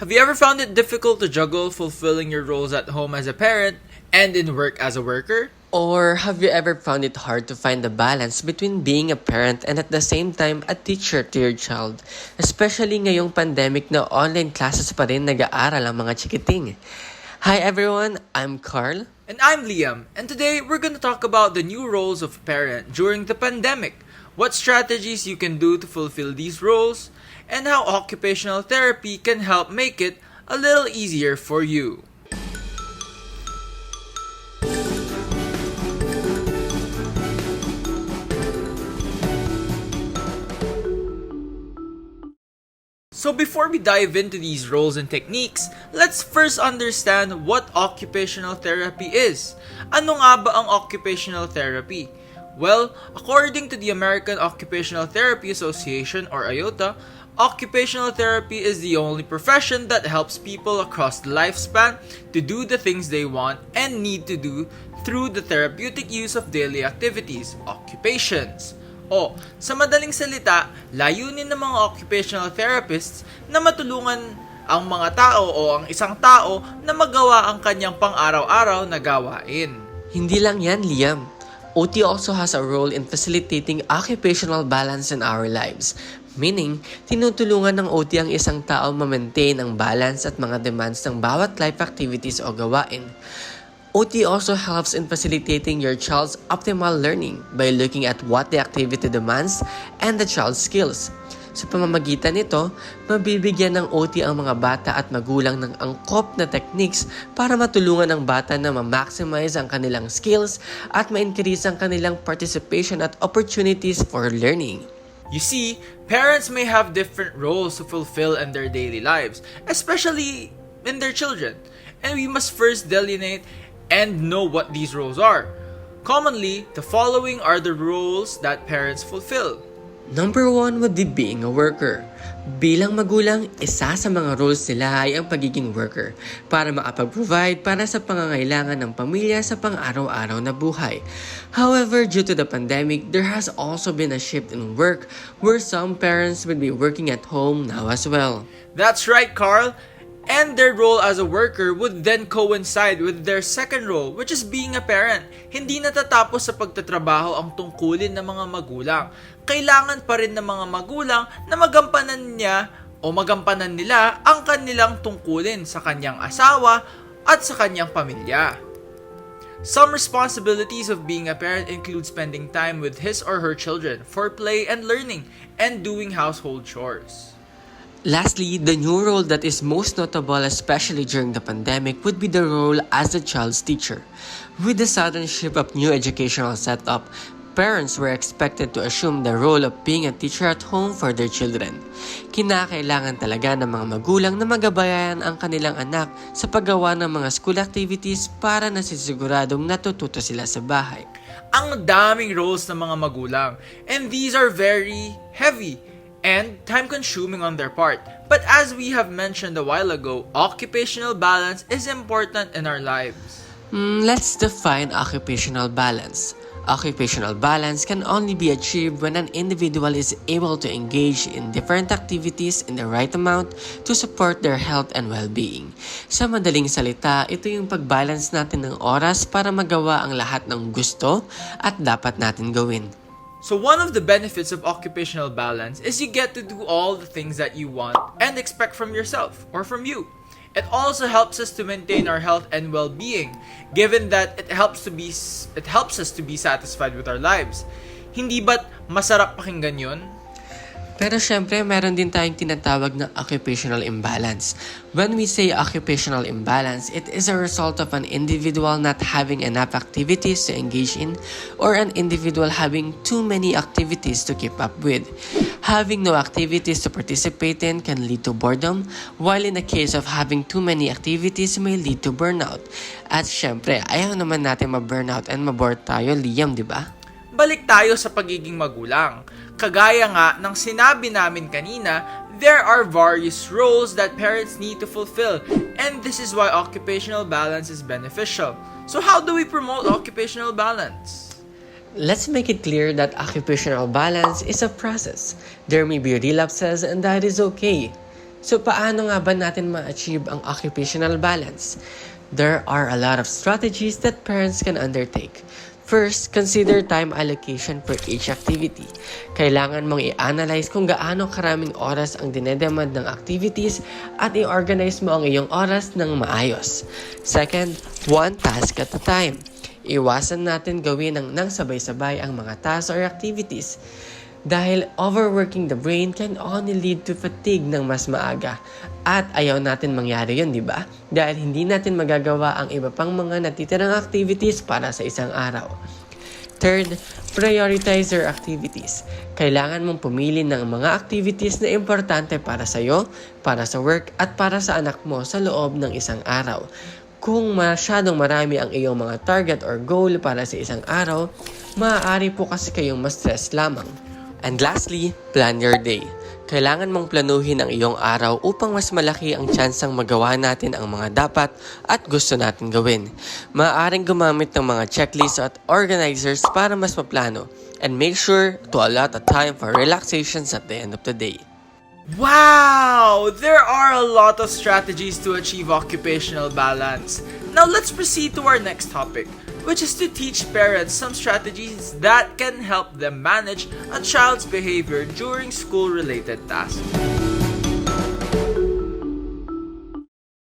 Have you ever found it difficult to juggle fulfilling your roles at home as a parent and in work as a worker? Or have you ever found it hard to find the balance between being a parent and at the same time a teacher to your child? Especially ngayong pandemic na online classes pa rin nag-aaral ang mga chikiting. Hi everyone, I'm Carl. And I'm Liam, and today we're going to talk about the new roles of parent during the pandemic, what strategies you can do to fulfill these roles, and how occupational therapy can help make it a little easier for you. So before we dive into these roles and techniques, let's first understand what occupational therapy is. Ano nga ba ang occupational therapy? Well, according to the American Occupational Therapy Association or IOTA, occupational therapy is the only profession that helps people across the lifespan to do the things they want and need to do through the therapeutic use of daily activities, occupations. O, sa madaling salita, layunin ng mga occupational therapists na matulungan ang mga tao o ang isang tao na magawa ang kanyang pang-araw-araw na gawain. Hindi lang yan, Liam. OT also has a role in facilitating occupational balance in our lives. Meaning, tinutulungan ng OT ang isang tao ma-maintain ang balance at mga demands ng bawat life activities o gawain. OT also helps in facilitating your child's optimal learning by looking at what the activity demands and the child's skills. Sa pamamagitan nito, mabibigyan ng OT ang mga bata at magulang ng angkop na techniques para matulungan ang bata na ma-maximize ang kanilang skills at ma-increase ang kanilang participation at opportunities for learning. You see, parents may have different roles to fulfill in their daily lives, especially in their children, and we must first delineate and know what these roles are. Commonly, the following are the roles that parents fulfill. Number 1 would be being a worker. Bilang magulang, isa sa mga roles nila ay ang pagiging worker para makapag-provide para sa pangangailangan ng pamilya sa pang-araw-araw na buhay. However, due to the pandemic, there has also been a shift in work where some parents will be working at home now as well. That's right, Carl. And their role as a worker would then coincide with their second role, which is being a parent. Hindi natatapos sa pagtatrabaho ang tungkulin ng mga magulang. Kailangan pa rin ng mga magulang na magampanan nila ang kanilang tungkulin sa kanyang asawa at sa kanyang pamilya. Some responsibilities of being a parent include spending time with his or her children for play and learning and doing household chores. Lastly, the new role that is most notable, especially during the pandemic, would be the role as a child's teacher. With the sudden shift of new educational setup, parents were expected to assume the role of being a teacher at home for their children. Kinakailangan talaga ng mga magulang na magabayan ang kanilang anak sa paggawa ng mga school activities para nasisiguradong natututo sila sa bahay. Ang daming roles ng mga magulang, and these are very heavy and time-consuming on their part. But as we have mentioned a while ago, occupational balance is important in our lives. Let's define occupational balance. Occupational balance can only be achieved when an individual is able to engage in different activities in the right amount to support their health and well-being. Sa madaling salita, ito yung pag-balance natin ng oras para magawa ang lahat ng gusto at dapat natin gawin. So one of the benefits of occupational balance is you get to do all the things that you want and expect from yourself or from you. It also helps us to maintain our health and well-being, given that it helps us to be satisfied with our lives. Hindi ba't masarap pakinggan yun? Pero syempre, meron din tayong tinatawag na occupational imbalance. When we say occupational imbalance, it is a result of an individual not having enough activities to engage in or an individual having too many activities to keep up with. Having no activities to participate in can lead to boredom, while in the case of having too many activities may lead to burnout. At syempre, ayaw naman natin ma-burnout and ma-bored tayo, Liam, di ba? Balik tayo sa pagiging magulang. Kagaya nga ng sinabi namin kanina, there are various roles that parents need to fulfill, and this is why occupational balance is beneficial. So how do we promote occupational balance? Let's make it clear that occupational balance is a process. There may be relapses and that is okay. So paano nga ba natin ma-achieve ang occupational balance? There are a lot of strategies that parents can undertake. First, consider time allocation for each activity. Kailangan mong i-analyze kung gaano karaming oras ang dinedemand ng activities at i-organize mo ang iyong oras ng maayos. Second, one task at a time. Iwasan natin gawin ng sabay-sabay ang mga tasks or activities. Dahil overworking the brain can only lead to fatigue ng mas maaga. At ayaw natin mangyari yun, di ba? Dahil hindi natin magagawa ang iba pang mga natitirang activities para sa isang araw. Third, prioritize your activities. Kailangan mong pumili ng mga activities na importante para sa iyo, para sa work, at para sa anak mo sa loob ng isang araw. Kung masyadong marami ang iyong mga target or goal para sa isang araw, maaari po kasi kayong ma-stress lamang. And lastly, plan your day. Kailangan mong planuhin ang iyong araw upang mas malaki ang tsansang magawa natin ang mga dapat at gusto natin gawin. Maaaring gumamit ng mga checklists at organizers para mas maplano. And make sure to allot a time for relaxations at the end of the day. Wow! There are a lot of strategies to achieve occupational balance. Now let's proceed to our next topic, which is to teach parents some strategies that can help them manage a child's behavior during school-related tasks.